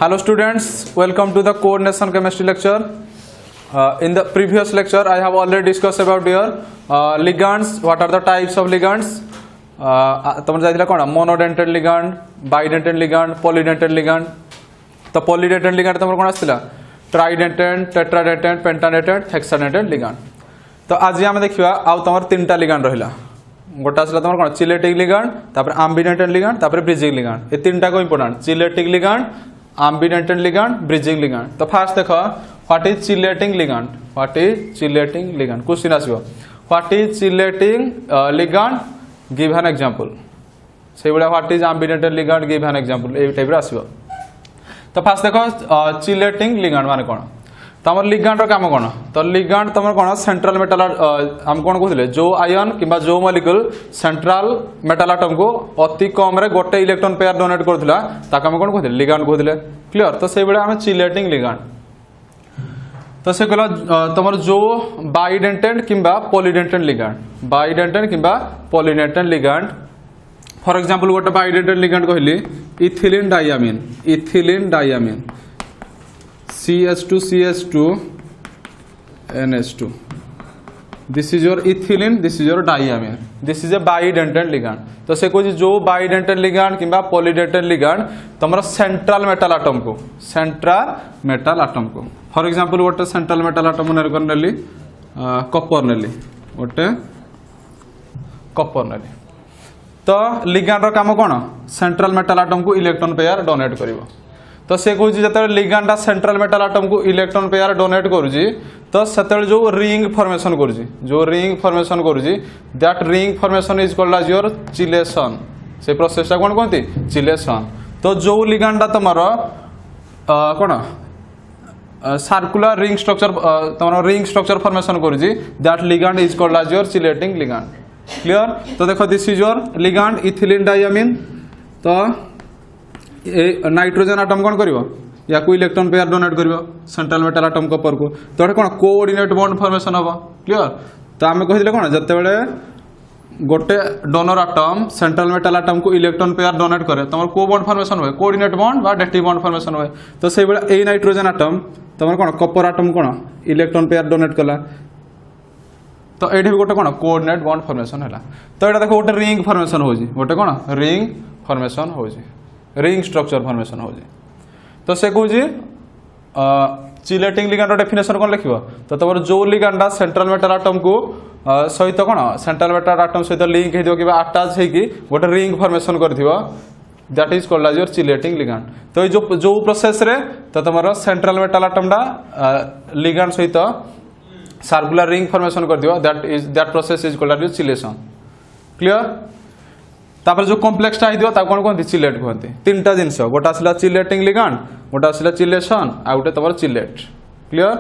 Hello students, welcome to the coordination chemistry lecture. In the previous lecture I have already discussed about your ligands. What are the types of ligands? तुम जाइला कौन monodentate ligand, bidentate ligand, polydentate ligand. तो polydentate ligand तुम कौन आसला ट्राइडेंटेड, tetradentate, पेंटाडेंटेड, hexadentate ligand. तो आज आम देखा आउ तुम तीनटा लिगांड रहा. गोटे आसला तुम कौन चिलेटिक लिगांड, तापर आम्बिडेंटेड लिगांड, तापर ब्रिजिंग लिगांड. ये तीनटा को important chelating ligand, ambidentate ligand, bridging ligand. तो फास्ट देख what is chelating ligand. What is chelating ligand question आसो what is chelating ligand give an example. से भाया what is ambidentate ligand give an example ए type आसो. तो first देख chelating ligand माने कौन. तो आम लिगांड काम कौन. तो लिगांड तुम कौन सेंट्रल मेटाल आम कौन कहते जो आयन कि जो मलिक्यूल सेंट्रल मेटाल आटम को अति कम रे गोटे इलेक्ट्रॉन पेयर डोनेट करथिला ताका हम कौन कहते लिगांड कहते. क्लियर. तो से आम चिलेटिंग लिगांड. तो से कहला तुम जो बाइडेंटेड किंबा पॉलीडेंटेड लिगांड, बाइडेंटेड किंबा पॉलीडेंटेड लिगांड. फॉर एग्जांपल गोटे बाइडेंटेड लिगांड कहली ethylene diamine, ethylene diamine CH2 CH2 NH2. This is your ethylene, this is your diamine. This is a bidentate ligand. तो से कोई जो bidentate ligand किंबा polydentate ligand तुम्हारा central metal atom को, central metal atom को. For example गोटे central metal atom नेली कपर नेली, गोटे कपर नेली. तो लिगांड काम कौन सेंट्रल मेटल आटम को इलेक्ट्रॉन पेयर डोनेट करिवो. तो से कहूँ जो लिगांडा सेंट्रल मेटल आटम को इलेक्ट्रॉन पेयर डोनेट करुँची तो से जो रिंग फॉर्मेशन करुँची, जो रिंग फॉर्मेशन करुँची that ring formation is called as your chelation. से प्रोसेसटा कौन कहते चिलेशन. तो जो लिगांडा तुमार कौन सर्कुलर रिंग स्ट्रक्चर तुम रिंग स्ट्रक्चर फॉर्मेशन करुँची that ligand is called as your chelating ligand. Clear. तो देखो this is your ligand ethylene diamine. तो नाइट्रोजन आटम कौन करिवो या को इलेक्ट्रॉन पेयर डोनेट करिवो सेंट्रल मेटल आटम कपर को. तो कौन कोऑर्डिनेट बॉन्ड फॉर्मेशन हबो. क्लियर. तो आम कहिले कौन जते बेले गोटे donor atom central metal atom को इलेक्ट्रॉन पेयर डोनेट करे तुम को बॉन्ड फॉर्मेशन हुए कोऑर्डिनेट बॉन्ड बा डेटिव बॉन्ड फॉर्मेशन हुए. तो से बेले ए नाइट्रोजन आटम तुम कौन कपर आटम कौन इलेक्ट्रॉन पेयर डोनेट कला. तो ये भी गोटे कौन कोऑर्डिनेट बॉन्ड फॉर्मेशन है. तो ये देखो गोटे रिंग फॉर्मेशन होजी, गोटे कौन रिंग फॉर्मेशन होजी, रिंग स्ट्रक्चर फॉर्मेशन हो. तो से कहूँ चिलेटिंग लिगांड डेफिनेशन कौन लिखो. तो तुम जो लिगांडा सेंट्रल मेटल आटम को सहित कौन सेंट्रल मेटल आटम सहित लिंक हो कि अटैच होगी गोटे रिंग फॉर्मेशन कर that is called as your chelating ligand. तो जो प्रोसेस रे तो तुम सेंट्रल मेटल आटमटा लिगांड सहित सर्कुलर रिंग फॉर्मेशन कर that process is called as your chelation. Clear. तापर जो कॉम्प्लेक्सटा हो कौन कहते चिलेट कहते. तीनटा जिनस गोटे आसला चिलेटिंग लिगांड, गोटे आसला चिलेशन, आ गोटे तुम चिलेट. क्लियर.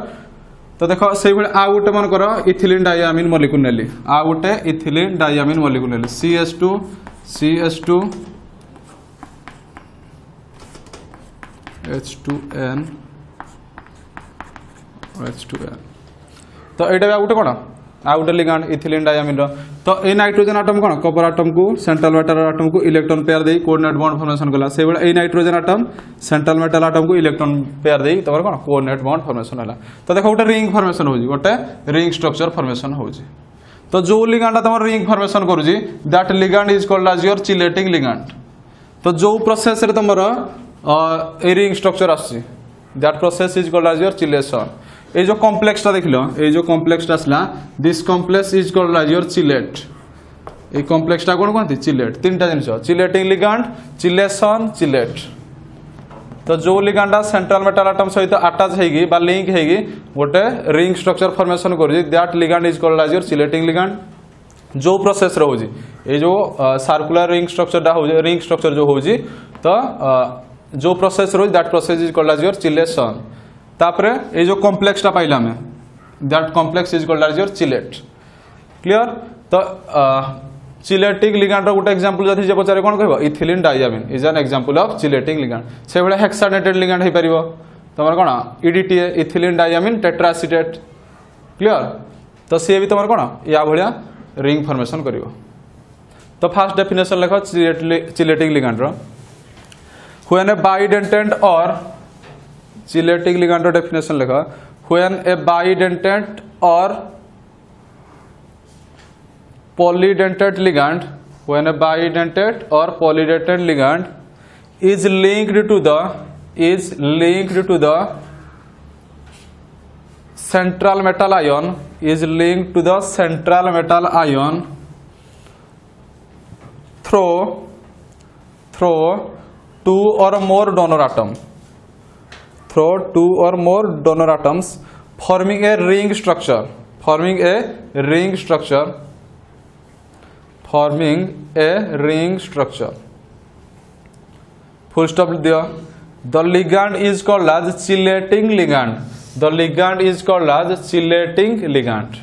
तो देख से आ गोटे मन कर इथिलीन डायमीन मॉलिक्यूल नेली, आ गोटे इथिलीन डायमीन मॉलिक्यूल नेली CH2 CH2 H2N H2N. तो यहाँ गोटे कौन आ गोटे लिगांड इथिलीन डायमीन. तो ए नाइट्रोजन आटम कौन कपर आटम को सेंट्रल मेटल आटम को इलेक्ट्रॉन पेयर दे कोऑर्डिनेट बॉन्ड फॉर्मेशन कला. से ए nitrogen atom central metal atom को इलेक्ट्रॉन पेयर दे तुम कौन कोऑर्डिनेट बॉन्ड फॉर्मेशन है. तो देखो गोटे रिंग फॉर्मेशन होजी, गोटे रिंग स्ट्रक्चर फॉर्मेशन होजी. तो जो लिगांडा तुम रिंग फॉर्मेशन करुँची that ligand is called as your chelating ligand. तो जो प्रोसेस रे तुम रिंग स्ट्रक्चर आसी that process is called as your chelation. ये जो कॉम्प्लेक्सटा देख लो, ये जो कॉम्प्लेक्सटा आसला this complex is called as your chelate. ये कॉम्प्लेक्सटा कौन कहते चिलेट. तीनटा जिनिस चिलेटिंग लिगांड, चिलेशन, चिलेट. तो जो लिगांडा सेंट्रल मेटल आटम सहित अटैच होगी बा लिंक होगी गोटे रिंग स्ट्रक्चर फॉर्मेशन करुँची that ligand is called as your chelating ligand. जो प्रोसेस रोजी ये जो सर्कुलर रिंग स्ट्रक्चर हो रिंग स्ट्रक्चर जो होजी तो जो प्रोसेस रोज that process is called as your chelation. तापरे ये जो कॉम्प्लेक्सटा पाइला में that complex is called as your chelate. Clear. तो चिलेटिंग लिगांड गोटे एग्जांपल जदि जे पचारे कौन कहबो ethylene diamine is an example of chelating ligand. से बेले हेक्साडेंटेड लिगांड हो पारिबो तुम कौन EDTA ethylene diamine tetraacetate. Clear. तो सी भी तुम कौन या भाया रिंग फॉर्मेशन करिवो. तो फास्ट डेफिनेशन लिख चिलेटिंग लिगांड रो. When a bidentate or chelating ligand definition लिख when a bidentate or polydentate ligand when a bidentate or polydentate ligand is linked to the central metal ion through two or more donor atoms forming a ring structure full stop दिया the ligand is called as chelating ligand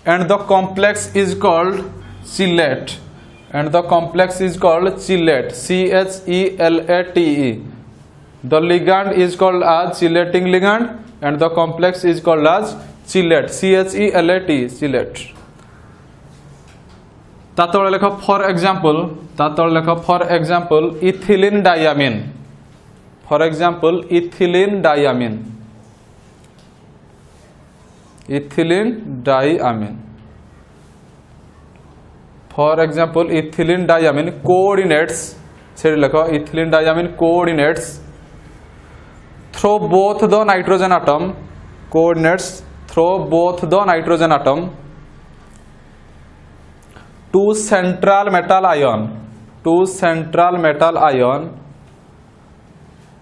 and the complex is called chelate CHELATE the ligand is called as chelating ligand and the complex is called as chelate chelate तातोड़ लेख for example ethylene diamine for example ethylene coordinates छेड़ी लेख ethylene diamine coordinates through both the nitrogen atom to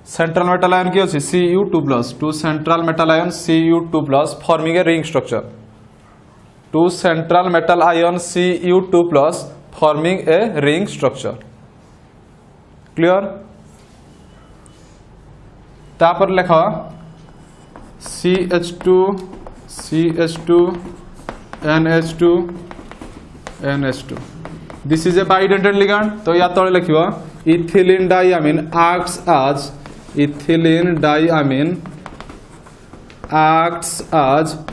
central metal ion की अछि Cu2+ to central metal ion Cu2+ forming a ring structure clear तापर लेख CH2 NH2 this is a bidentate ligand तो या तले लिखिबो ethylene diamine acts as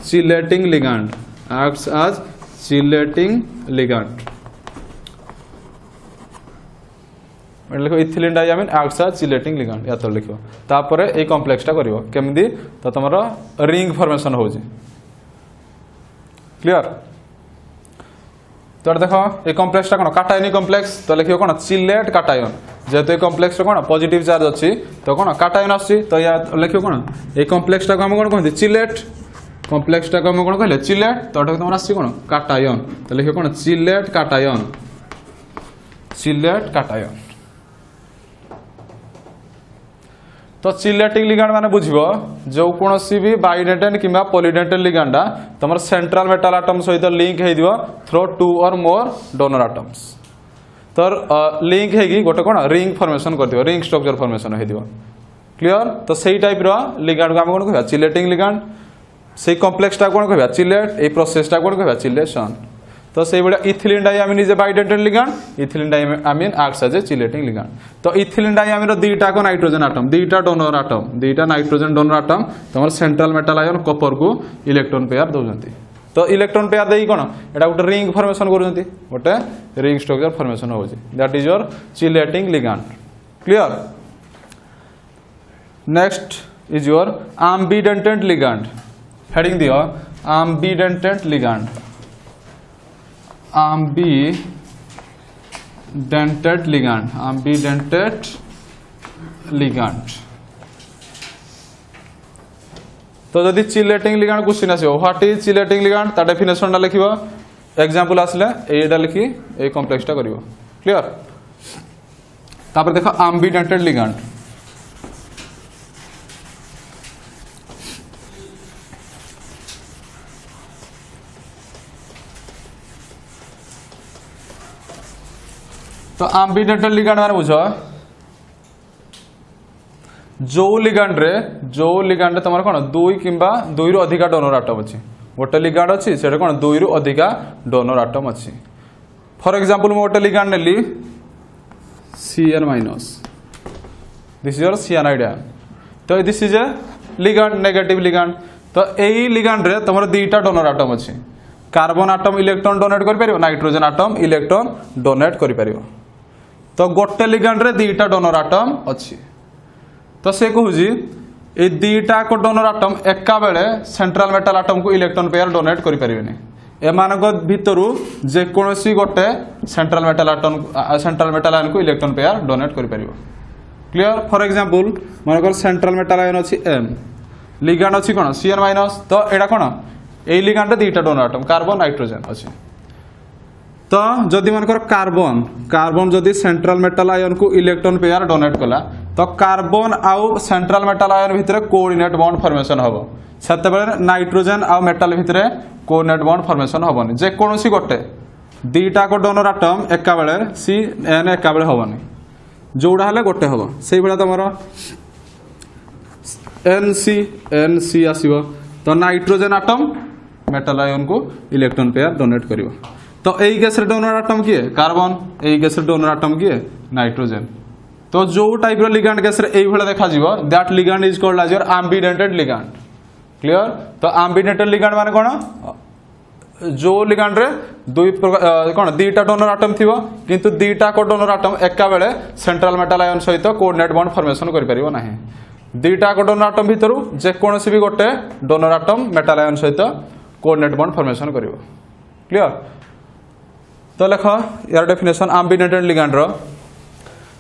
chelating ligand लिखो ethylene diamine acts as chelating ligand या तले लिखिबो तापरे ए कॉम्प्लेक्स टा करिवो केमदी तो तमरो रिंग फॉर्मेशन होउची क्लियर तो देखो ये कॉम्प्लेक्स कौन काटायनिक कॉम्प्लेक्स तो लिखियो कौन चिलेट काटायन जेहेतु कॉम्प्लेक्स कौन पॉजिटिव चार्ज अच्छी तो कौन काटायन आसी तो या लिखियो कौन ये कॉम्प्लेक्स को हम कौन कहते चिलेट कॉम्प्लेक्स को हम कौन कहले चिलेट तो तुम आसी कौन काटायन तो लिखियो कौन चिलेट काटायन तो चिलेटिंग लिगांड माने बुझिबो जो कोनोसी भी बाइडेंटेट किबा पॉलीडेंटेट लिगांडा तमर सेंट्रल मेटल एटम सहित लिंक हे दियो थ्रो टू और मोर डोनर एटम्स तो लिंक हेगी गोटे कोन रिंग फॉर्मेशन कर दियो रिंग स्ट्रक्चर फॉर्मेशन हे दियो क्लियर तो सही टाइप रो लिगांड को हम कोन कहबा चिलेटिंग लिगांड से कॉम्प्लेक्स टा कोन कहबा चिलेट ए प्रोसेस टा कोन कहबा चिलेशन तो से बड़ा ethylene diamine is a bidentate ligand ethylene diamine acts as a chelating ligand तो इथिलीन डायमीन रो दुईटा को नाइट्रोजन एटम दुईटा नाइट्रोजन डोनर एटम तमर सेंट्रल मेटल आयन कॉपर को इलेक्ट्रॉन पेयर दोजंती तो इलेक्ट्रॉन पेयर देई कोन एटा गोटे रिंग फॉर्मेशन करूजंती गोटे रिंग स्ट्रक्चर फॉर्मेशन होउची that is your chelating ligand clear next is your ambidentate ligand heading दियो एम्बिडेंटेट लिगांड ambidentate ligand तो जदि चिलेटिंग लिगांड क्वेश्चन आसीबो व्हाट इज चिलेटिंग लिगांड ता डेफिनेशन ला लिखिबो एग्जांपल आसले एटा लिखि ए कॉम्प्लेक्स टा करिवो क्लियर तापर देखो ambidentate ligand तो एम्बिडेंटेट लिगांड माने बुझो जो लिगांड रे तमर कोन दुई किंबा दुई रु अधिका डोनर एटम अछि गोटे लिगांड अछि सेटा कोन दुई रु अधिका डोनर एटम अछि फॉर एग्जांपल मो गोटे लिगांड नेली Cn minus this is your cyanide ion तो this is a ligand negative ligand तो एई लिगांड रे तमर दुईटा डोनर एटम अछि कार्बन एटम इलेक्ट्रॉन डोनेट कर परियो नाइट्रोजन एटम इलेक्ट्रॉन डोनेट कर परियो तो गोटे लिगांड रे दीटा डोनर आटम अच्छी तो से कहूँ ए दीटा को डोनर आटम एका बेले सेंट्रल मेटल आटम को इलेक्ट्रॉन पेयर डोनेट करि परिबेनी एमानक भितरु जेकोसी गोटे सेंट्रल मेटल आयन को इलेक्ट्रॉन पेयर डोनेट करि परिबो क्लियर फॉर एग्जांपल मनकर सेंट्रल मेटल आयन अछि एम लिगांड अछि कोन Cn माइनस तो एडा कोन ए लिगांड रे दीटा डोनर आटम कार्बन नाइट्रोजन अछि तो जदि मनकर कार्बन जदि सेंट्रल मेटल आयन को इलेक्ट्रॉन पेयर डोनेट कला तो कार्बन आउ सेंट्रल मेटल आयन भितर कोऑर्डिनेट बॉन्ड फॉर्मेशन हबो सेते बेले नाइट्रोजन आउ मेटल भितर कोऑर्डिनेट बॉन्ड फॉर्मेशन हबोनी जे कोनोसी गोटे दीटा को डोनर आटम एका बेले Cn एका बेले हबोनी जोडा हले गोटे हबो सेही बेला तमरो NC आसीबो तो नाइट्रोजन आटम मेटल आयन को इलेक्ट्रॉन पेयर डोनेट करिवो तो एई गैस रे डोनर आटम किए कार्बन एई गैस रे डोनर आटम किए नाइट्रोजन तो जो टाइप रो लिगांड गैस रे एई भले देखा जीवो that ligand is called as your ambidentate ligand clear तो एम्बिडेंटेड लिगांड माने कोन जो लिगांड रे दुई कोन दीटा डोनर आटम थिवो किंतु दीटा को डोनर आटम एका बेले सेंट्रल मेटल आयन सहित कोऑर्डिनेट बॉन्ड फॉर्मेशन करि परिबो नाही दीटा को डोनर आटम भितरु जे कोनोसी भी गोटे डोनर आटम मेटल आयन सहित कोऑर्डिनेट बॉन्ड फॉर्मेशन करिवो क्लियर तो लेख यार डेफिनेशन एम्बिडेंटेड लिगांड रो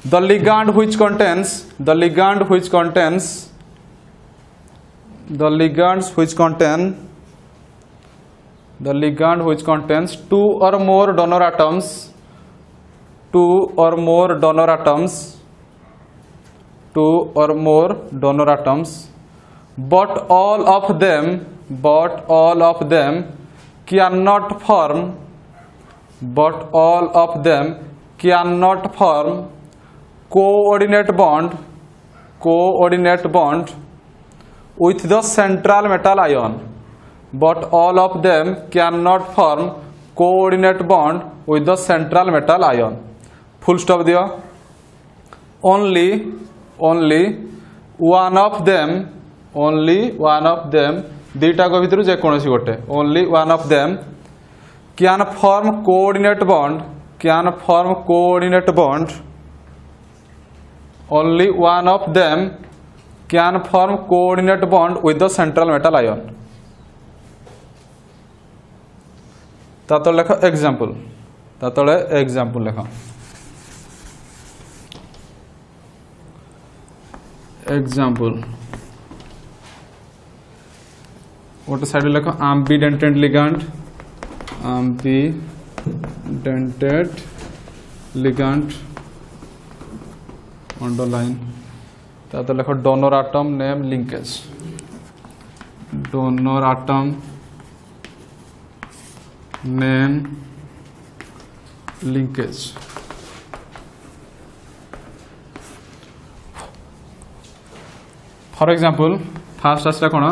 the ligand which contains the ligand which contains two or more donor atoms but all of them cannot form coordinate bond with the central metal ion but all of them cannot form coordinate bond with the central metal ion full stop दियो only one of them दीटा को भितर जे कोनोसी गोटे only one of them can form coordinate bond only one of them can form coordinate bond with the central metal ion तातले लेखो example लेखो example गोटे side लेखो एम्बिडेंटेड लिगांड अंडरलाइन तातो लेखो donor atom name linkage donor atom name linkage for example first आसला कोन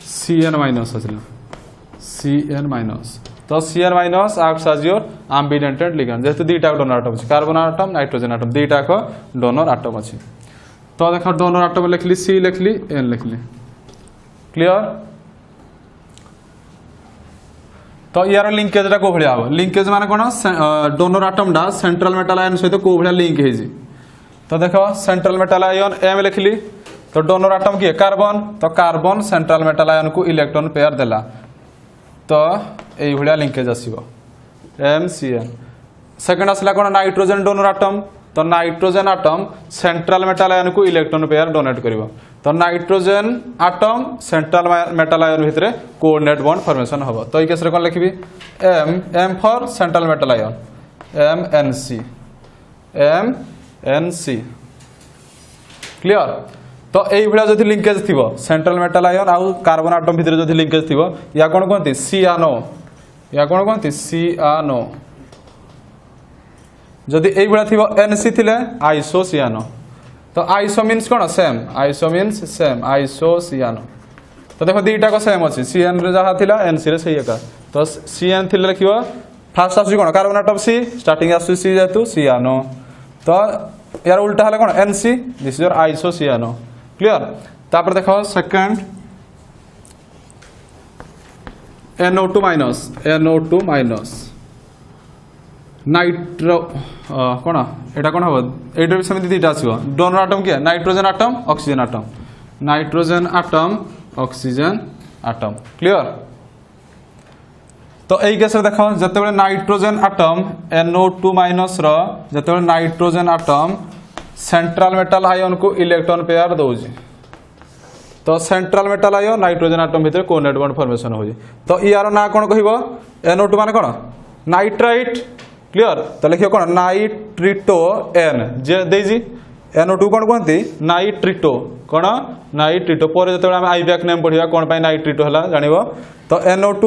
Cn minus आसला Cn माइनस तो Cn minus acts as your ambidentate ligand जेतु दीटा को डोनर आटम अछि कार्बन आटम नाइट्रोजन आटम दीटा को डोनर आटम अछि तो देखो डोनर आटम लिखली C लिखली N लिखली क्लियर तो यार लिंकेज टा को भलिया हो लिंकेज माने कोन डोनर आटम डा सेंट्रल मेटल आयन सहित को भलिया लिंक हे जी तो देखो सेंट्रल मेटल आयन M लिखली तो डोनर आटम की कार्बन तो कार्बन सेंट्रल मेटल आयन को इलेक्ट्रॉन पेयर देला तो एई भलिया लिंकेज आसीबो MCN सेकंड आसला कोन नाइट्रोजन डोनर आटम तो nitrogen atom central metal ion को इलेक्ट्रॉन पेयर डोनेट करिवो तो nitrogen atom central metal ion भितरे कोऑर्डिनेट बॉन्ड फॉर्मेशन हबो तो ई केस रे कोन लिखबी M for central metal ion MNC clear तो एई भलिया जदि लिंकेज थिबो सेंट्रल मेटल आयन आ कार्बन आटम भितरे जदि लिंकेज थिबो या कोन कोनती सियानो जदि एई भलिया थिबो NC थिले आइसोसियानो तो आइसो मीन्स कोन सेम आइसोसियानो तो देखो दीटा को सेम अछि Cn रे जहा थिला NC रे सही एका तो Cn थिले लिखिबो फास्ट आसु कोन कार्बन आटम C स्टार्टिंग आसु C जेतु सियानो तो यार उल्टा हले कोन NC this is your isocyano clear तापर देखो सेकंड NO2 माइनस नाइट्रो कौन एटा कौन हम ये सेमती दुईटा आसो डोनर आटम किए nitrogen atom oxygen atom nitrogen atom oxygen atom clear. तो यही केस देख जिते नाइट्रोजेन आटम NO2 माइनस रो nitrogen atom central metal ion को इलेक्ट्रॉन पेयर दौर तो central metal ion nitrogen atom भितर कोऑर्डिनेट बॉन्ड फॉर्मेशन हो तो यार ना कौन कह NO2 माने कौन नाइट्राइट क्लियर तो लिखियो कौन नाइट्रिटो एन जे देजी NO2 कौन कहती नाइट्रिटो कौन नाइट्रिटो पर जो आम आईब्याक नेम पढ़ा कौन पाई नाइट्रिटो है जान तो NO2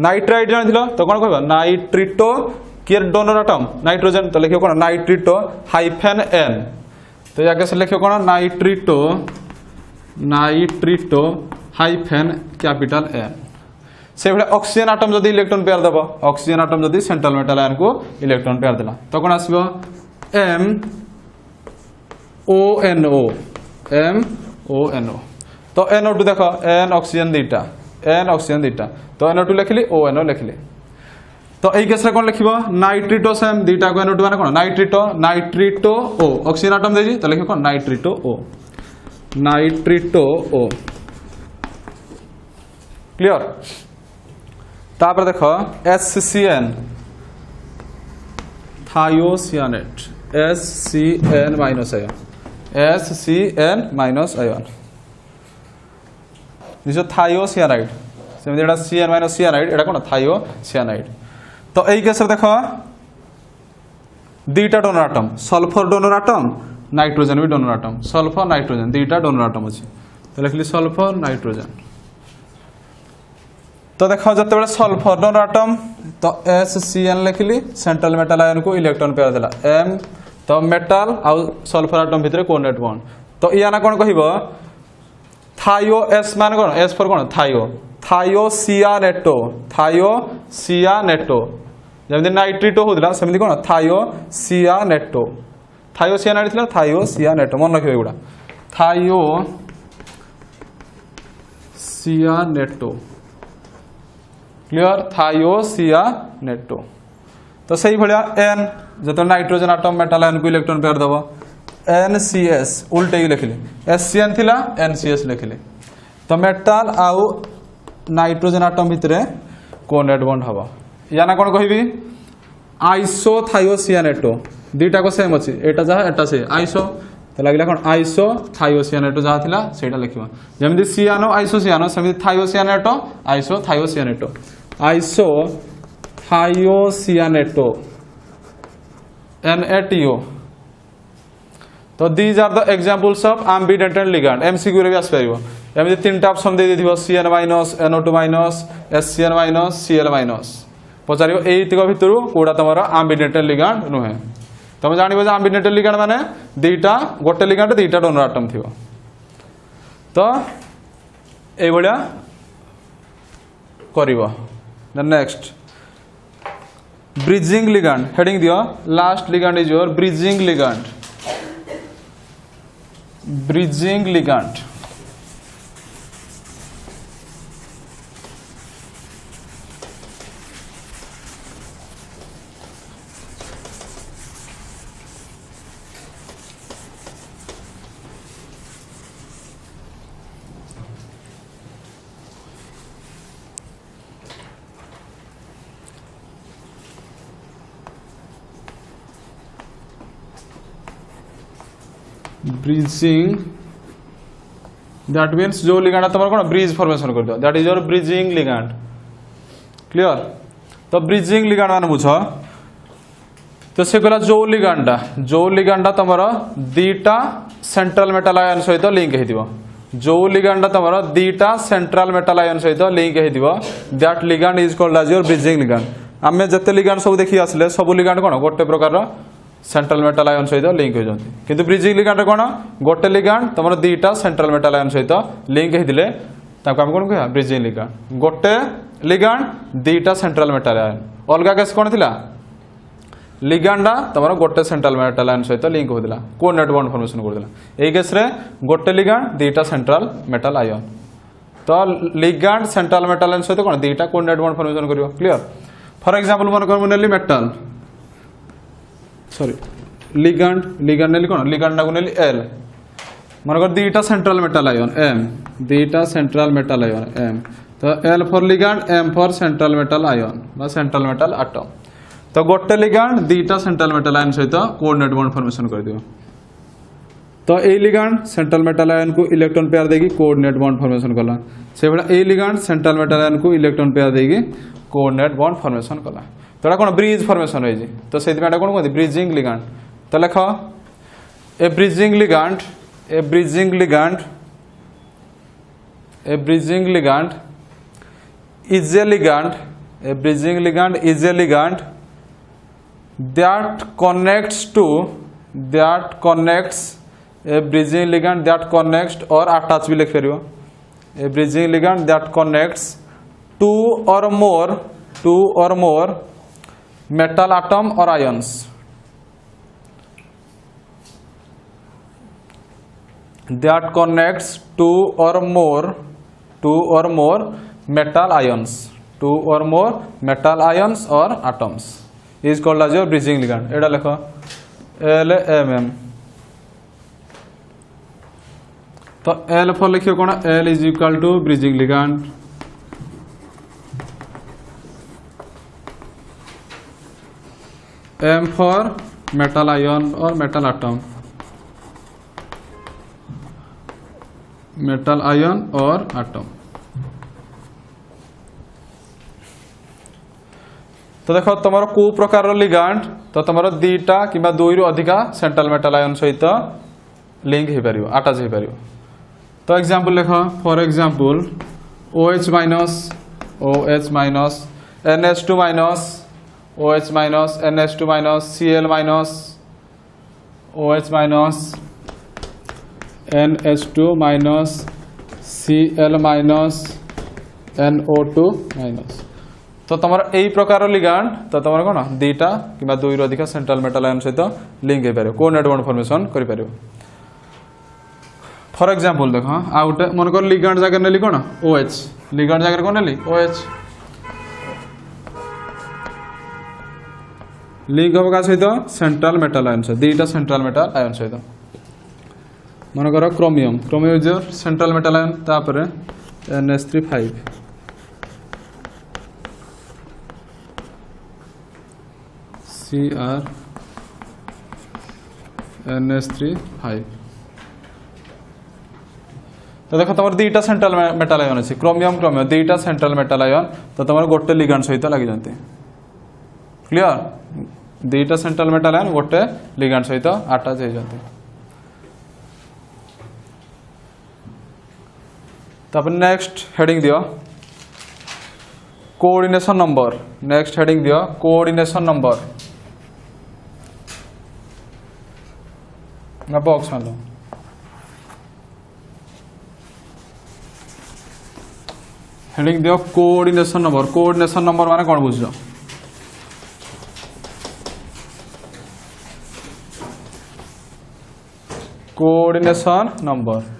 नाइट्राइट जान तो कौन कह नाइट्रिटो किए डोनर आटम नाइट्रोजेन तो लिखियो कौन नाइट्रिटो हाइफेन एन तो या से लिखियो कौन नाइट्रिटो नाइट्रिटो हाइफेन कैपिटल एन से भाई ऑक्सीजन आटम जदि इलेक्ट्रॉन पेयर दब ऑक्सीजन आटम जदि सेंट्रल मेटल आयन को इलेक्ट्रॉन पेयर देला तो कौन आसो MONO तो NO2 देख N ऑक्सीजन दीटा तो NO2 लिखली ONO लिखली तो यही केस कौन लिख नाइट्रिटो सेम दीटा को NO2 माने कौन नाइट्रिटो O ऑक्सीजन आटम देजी तो लिख कौन नाइट्रिटो O क्लियर। तापर देख SCN थायोसियानेट SCN माइनस आयन निश्चय थायोसियानाइड सेमती एटा CN माइनस सियानाइड एटा कौन थायोसियानाइड तो यही केस देख दीटा donor atom sulphur donor atom nitrogen भी डोनर आटम सल्फर नाइट्रोजेन दीटा डोनर आटम अच्छी तो लिखली सल्फर नाइट्रोजेन तो देख जो सल्फर डोनर आटम तो SCN लिखली सेंट्रल मेटल आयन को इलेक्ट्रॉन पेयर देला M तो मेटल आउ सल्फर आटम भितर कोऑर्डिनेट बॉन्ड तो या ना कौन कह थायो S मान कौन S फॉर कौन थायोसियानेटो जमी नाइट्रिटो होता सेमती कौन थायोसियानेटो थायोसियानाइड था थायोसियानेटो मन रखिए एगुड़ा थायोसियानेटो क्लियर थायोसियानेटो तो सही भाया N जो नाइट्रोजेन आटम मेटल आयन को इलेक्ट्रॉन पेयर दब NCS उल्टे ही लिखिले SCN थिला NCS लिखिले तो मेटल आउ नाइट्रोजेन आटम भितर कोऑर्डिनेट बॉन्ड हम या ना कौन कहबी आइसोथायोसियानेटो दीटा को सेम अच्छी एटा जहाँ एटा से आइसो तो लगे कौन आइसोथायोसियानेटो जहाँ थिला सेटा लिखा जमी सियानो आइसोसियानो सेमती थायोसियानेटो आइसोथायोसियानेटो आइसोथायोसियानेटो NaTO तो these are the examples of ambidentate ligand MCQ रे भी आस परिबो एमि तीनटा ऑप्शन दे दिथिबो CN minus NO2 minus SCN minus Cl minus पचारिबो एतिक भितरु कोडा तमरा एम्बिडेंटेंट लिगैंड नुहे तुम जानिबो जे एम्बिडेंटेंट लिगैंड माने दुईटा गोटे लिगैंड दुईटा डोनर आटम थिबो तो ए भलिया करिवो then next bridging ligand heading दियो last ligand is your bridging ligand bridging that means जो लिगैंड तुम कौन ब्रिज फॉर्मेशन कर दियो that is your bridging ligand clear. तो ब्रिजिंग लिगैंड मान बुझ तो से कहला जो लिगैंडा तुम दीटा सेंट्रल मेटल आयन सहित लिंक हो जो लिगैंडा तुम दीटा सेंट्रल मेटल आयन सहित लिंक हो that ligand is called as your bridging ligand आम जिते लिगैंड सब देखी आसले सब लिगैंड कौन गोटे प्रकार सेंट्रल मेटल आयन सहित लिंक होती किंतु ब्रिजिंग लिगैंड कौन गोटे लिगैंड तुम दीटा सेंट्रल मेटल आयन सहित लिंक होते आम कौन कह ब्रिजिंग लिगैंड गोटे लिगैंड दीटा सेंट्रल मेटल आयन अलग केस कौन थी लिगैंडा तुम गोटे सेंट्रल मेटल आयन सहित लिंक होता कोऑर्डिनेट बॉन्ड फॉर्मेशन करता यही केस गोटे लिगैंड दीटा सेंट्रल मेटल आयन तो लिगैंड सेंट्रल मेटल आयन सहित कौन दीटा कोऑर्डिनेट बॉन्ड फॉर्मेशन कर क्लियर। फॉर एग्जांपल मन कर मुनेली मेटल सॉरी लिगांड लिगांड नेली कोन लिगांड को नेली एल मनकर दीटा सेंट्रल मेटल आयन एम दीटा सेंट्रल मेटल आयन एम तो L for ligand M for central metal ion बा सेंट्रल मेटल एटम तो गोटे लिगांड दीटा सेंट्रल मेटल आयन सहित कोऑर्डिनेट बॉन्ड फॉर्मेशन कर दियो तो ए लिगांड सेंट्रल मेटल आयन को इलेक्ट्रॉन पेयर देगी कोऑर्डिनेट बॉन्ड फॉर्मेशन कला से बड़ा ए लिगांड सेंट्रल मेटल आयन को इलेक्ट्रॉन पेयर देगी कोऑर्डिनेट बॉन्ड फॉर्मेशन कला तो एटा कोन ब्रिज फॉर्मेशन होई जी तो सेति में एटा कोन कहते ब्रिजिंग लिगांड तो लेख a bridging ligand a bridging ligand a bridging ligand is a ligand a bridging ligand is a ligand that connects a bridging ligand that connects or attach भी लिख परियो a bridging ligand that connects two or more metal atom or ions that connects two or more metal ions or atoms is called as your bridging ligand एडा लिखो LMM तो L for लिखियो कोन L is equal to bridging ligand M for metal ion or metal atom metal ion और atom तो देखो तुम को प्रकार लिगांड तो तुम दीटा कि दुई रु अधिका सेंट्रल मेटल आयन सहित लिंक हो पार अटाच हो पार तो एग्जांपल देख for example OH minus NH2 minus OH minus NH2 minus Cl minus OH minus NH2 minus Cl minus NO2 minus तो तुम यही प्रकार लिगांड तो तुम कौन दीटा कि दुई रु अधिक सेंट्रल मेटल आयन सहित लिंक हो पार कोऑर्डिनेट बॉन्ड फॉर्मेशन कर पार फॉर एग्जांपल देख आ गोटे मनकर लिगांड जगह नेली कौन OH लिगांड जगह कौन नेली OH लिंक हम क्या सहित सेंट्रल मेटल आयन सहित दीटा सेंट्रल मेटल आयन सहित मनकर chromium chromium is your central metal ion तापर NH3 Cr NH3 तो देख तुम दीटा सेंट्रल मेटल आयन अच्छी क्रोमियम क्रोमियम दीटा सेंट्रल मेटल आयन तो तुम गोटे लिगांड सहित लगी जाती क्लियर दीटा सेंट्रल मेटल आयन गोटे लिगांड सहित अटाच हो जाती तब नेक्स्ट हेडिंग दियो कोऑर्डिनेशन नंबर नेक्स्ट हेडिंग दियो कोऑर्डिनेशन नंबर ना बॉक्स में लो हेडिंग दियो कोऑर्डिनेशन नंबर माने कौन बुझ कोऑर्डिनेशन नंबर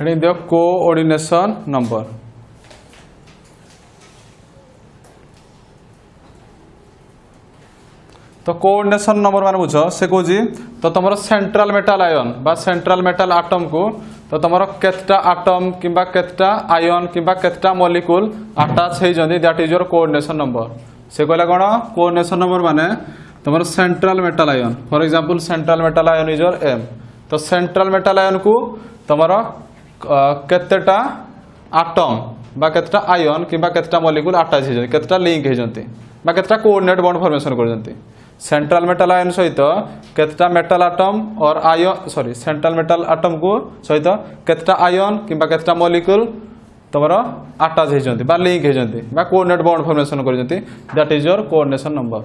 हेडिंग दियो कोऑर्डिनेशन नंबर तो कोऑर्डिनेशन नंबर माने बुझ से कहूँ तो तुम सेंट्रल मेटल आयन बा सेंट्रल मेटल आटम को तो तुम केतटा आटम किंबा केतटा आयन किंबा केतटा मॉलिक्यूल अटैच हो जाती that is your coordination number से कहला कौन कोऑर्डिनेशन नंबर माने तुम central metal ion for example central metal ion is your M तो सेंट्रल मेटल आयन को तुम केतटा आटम बा केतटा आयन किंबा केतटा मॉलिक्यूल अटैच हो जाती केतटा लिंक हो जाती बा केतटा कोऑर्डिनेट बॉन्ड फॉर्मेशन कर जाती सेंट्रल मेटल आयन सहित केतटा मेटल आटम और ion sorry central metal atom को सहित केतटा आयन किंबा केतटा मॉलिक्यूल तुम अटैच हो जाती बा लिंक हो जाती बा कोऑर्डिनेट बॉन्ड फॉर्मेशन कर जाती that is your coordination number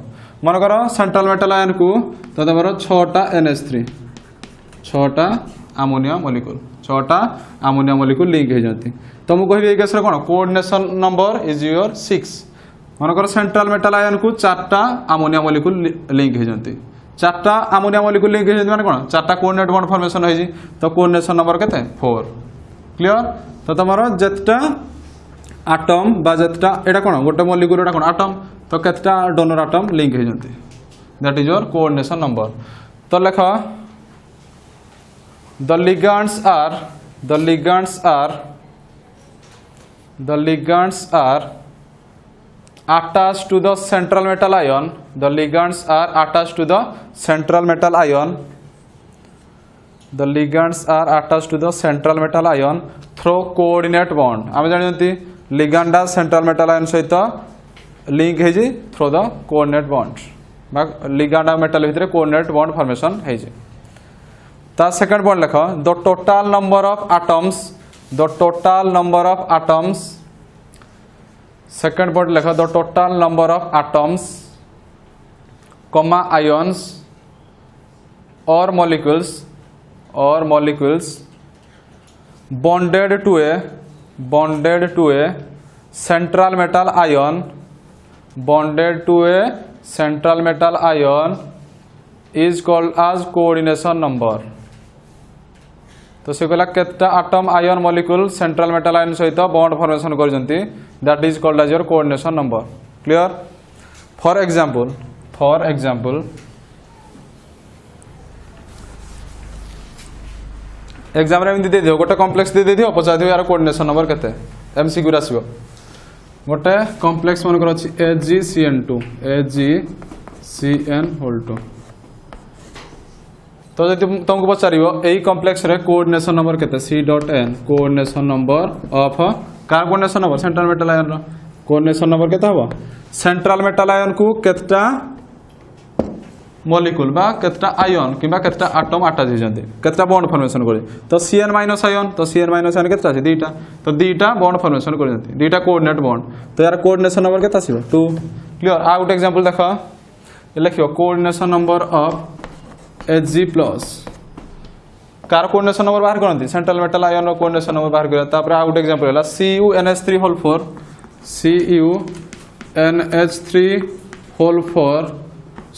मनकर सेंट्रल मेटल आयन को तो तुम 6टा NH3 6टा अमोनिया मॉलिक्यूल 6टा अमोनिया मॉलिक्यूल लिंक हो जाती तो मुझे कहबी केस कौन कोऑर्डिनेशन नंबर इज योर 6 मनकर सेंट्रल मेटल आयन को 4टा अमोनिया मॉलिक्यूल लिंक होती 4टा अमोनिया मॉलिक्यूल लिंक होती माने कौन 4टा कोऑर्डिनेट बॉन्ड फॉर्मेशन होई तो कोऑर्डिनेशन नंबर केते 4 क्लियर। तो तुम जेटा आटम बा जेटा एटा कौन गोटे मॉलिक्यूल एटा कौन आटम तो केतेटा डोनर आटम लिंक होती that is your coordination number. तो लेख the ligands are attached to the central metal ion. The ligands are attached to the central metal ion. The ligands are attached to the central metal ion through coordinate bond. आम जानते ligand central metal ion सहित link है जी through the coordinate bond. ligand metal भितर coordinate bond formation है जी। ता second bond लिख the total number of atoms second bond लिख the total number of atoms comma ions और molecules bonded to a central metal ion is called as coordination number. तो से कहला केटा atom ion molecule central metal ion सहित bond formation करजंती that is called as your coordination number clear. For example exam रे एमती दे दियो गोटे कॉम्प्लेक्स दे दियो पचा दियो यार कोऑर्डिनेशन नंबर केते एमसीक्यू रासिबो गोटे कॉम्प्लेक्स मन कर अछि AgCN2 तो जब तुमको पचार यही कॉम्प्लेक्स रे कोऑर्डिनेशन नंबर केते C.N कोऑर्डिनेशन नंबर ऑफ कार coordination number central metal ion रो कोऑर्डिनेशन नंबर केते हबो सेंट्रल मेटल आयन को केतटा मॉलिक्यूल बा केतटा आयन किबा केतटा एटम अटैच हो जंती केतटा बॉन्ड फॉर्मेशन करे तो Cn- आयन तो Cn- आयन केतटा अछि दुईटा तो दुईटा बॉन्ड फॉर्मेशन कर जंती दुईटा कोऑर्डिनेट बॉन्ड तो यार कोऑर्डिनेशन नंबर केते आसीबो 2 क्लियर। आ गुड एग्जांपल देखो लिखियो coordination number of Hg plus car coordination number बाहर करती सेंट्रल मेटल आयन रो कोऑर्डिनेशन नंबर बाहर करा तापर आ गुड एग्जांपल होला CuNH3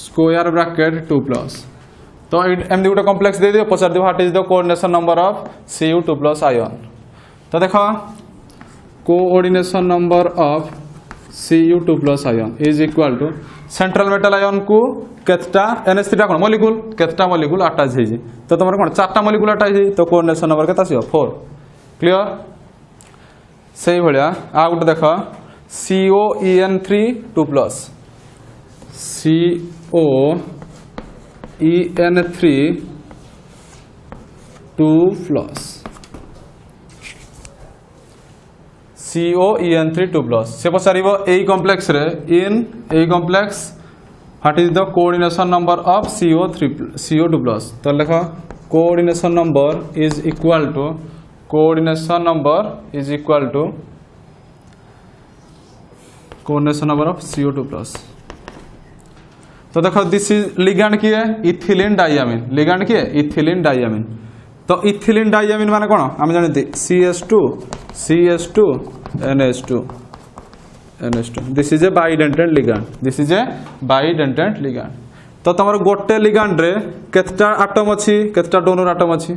स्क्वायर ब्रैकेट 2 प्लस तो एमदी गोटे कॉम्प्लेक्स दे दियो पचार दियो what is the coordination number of Cu2 plus ion. तो देखो coordination number of Cu2 plus ion is equal to central metal ion को केतटा NH3 कोन मॉलिक्यूल केतटा मॉलिक्यूल अटैच हे जी तो तमर कोन चारटा मॉलिक्यूल अटैच हे तो कोऑर्डिनेशन नंबर केता आसीबो 4 क्लियर। सेही भलिया आ गुटे देखो COEN3 2 plus COEN3 2 plus COEN3 2 plus से पचारिबो एई कॉम्प्लेक्स रे इन एई complex what is the coordination number of CO2 plus तो लिखो coordination number is equal to coordination number of CO2 plus. तो देखो दिस इज लिगैंड की है इथिलीन डाइयामिन लिगैंड की है इथिलीन डाइयामिन तो इथिलीन डाइयामिन माने कोन हम जानते CS2 NH2 this is A bidentate ligand तो तमर गोटे लिगैंड रे केतटा एटम अछि केतटा डोनर एटम अछि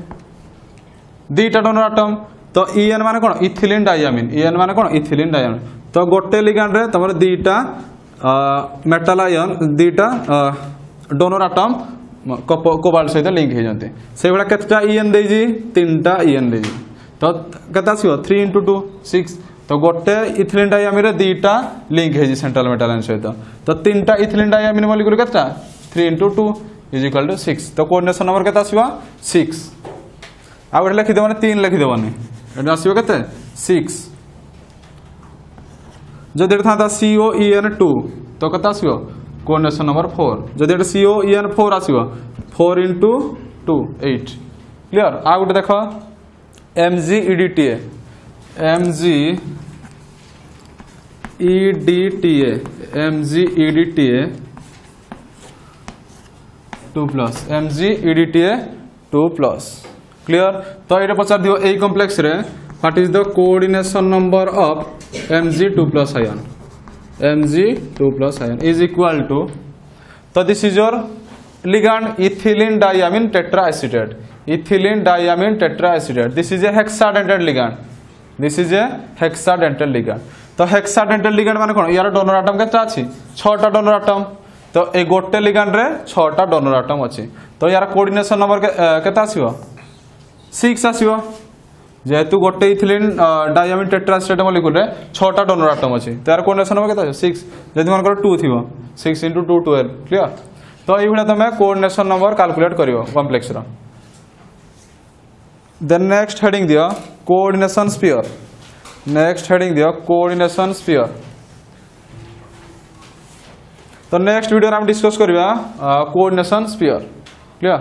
दुईटा डोनर एटम तो EN माने कोन इथिलीन डाइयामिन तो गोटे लिगैंड रे तमर दुईटा मेटल आयन दुईटा डोनर एटम कोबाल्ट सहित लिंक हो जाते से भाया केतटा EN देजी 3टा EN देजी तो केता आसीबो 3 × 2 6 तो गोटे इथिलीन डाइयामिन रे दुईटा लिंक है सेंट्रल मेटल आयन सहित तो 3टा इथिलीन डाइयामिन मॉलिक्यूल केतटा 3 × 2 = 6 तो कोऑर्डिनेशन नंबर केता आसीबो 6 आ गोटे लिखि देबो 3 लिखि देबो एटा आसीबो केते 6 जदि एटा था COEN2 तो केता आसीबो कोऑर्डिनेशन नंबर 4 जदि एटा COEN4 आसीबो 4 × 2 8 क्लियर। आ गोटे देखो MgEDTA 2 प्लस क्लियर। तो ये पचार दियो ए कॉम्प्लेक्स रे what is the coordination number of Mg2+ ion? Mg2+ ion is equal to, so this is your ligand ethylene diamine tetraacetate. Ethylene diamine tetraacetate. This is a hexadentate ligand. This is a hexadentate ligand. तो हेक्साडेंटल ligand माने कोन यार donor atom केता अछि 6टा donor atom तो ए गोटे ligand रे 6टा donor atom अछि तो यार कोऑर्डिनेशन नंबर केता आसीबो 6 आसीबो जेहेतु गोटे इथिलीन डायमिन टेट्राएसिटेट मॉलिक्यूल रे 6टा डोनर एटम अछि तो यार कोऑर्डिनेशन नंबर केता 6 जदि मन कर 2 थिबो 6 * 2 12 क्लियर तो एई भला तमे कोऑर्डिनेशन नंबर कैलकुलेट करियो कॉम्प्लेक्स रो देन नेक्स्ट हेडिंग दियो कोऑर्डिनेशन स्फीयर नेक्स्ट हेडिंग दियो कोऑर्डिनेशन स्फीयर तो नेक्स्ट वीडियो रे हम डिस्कस करबा कोऑर्डिनेशन स्फीयर क्लियर।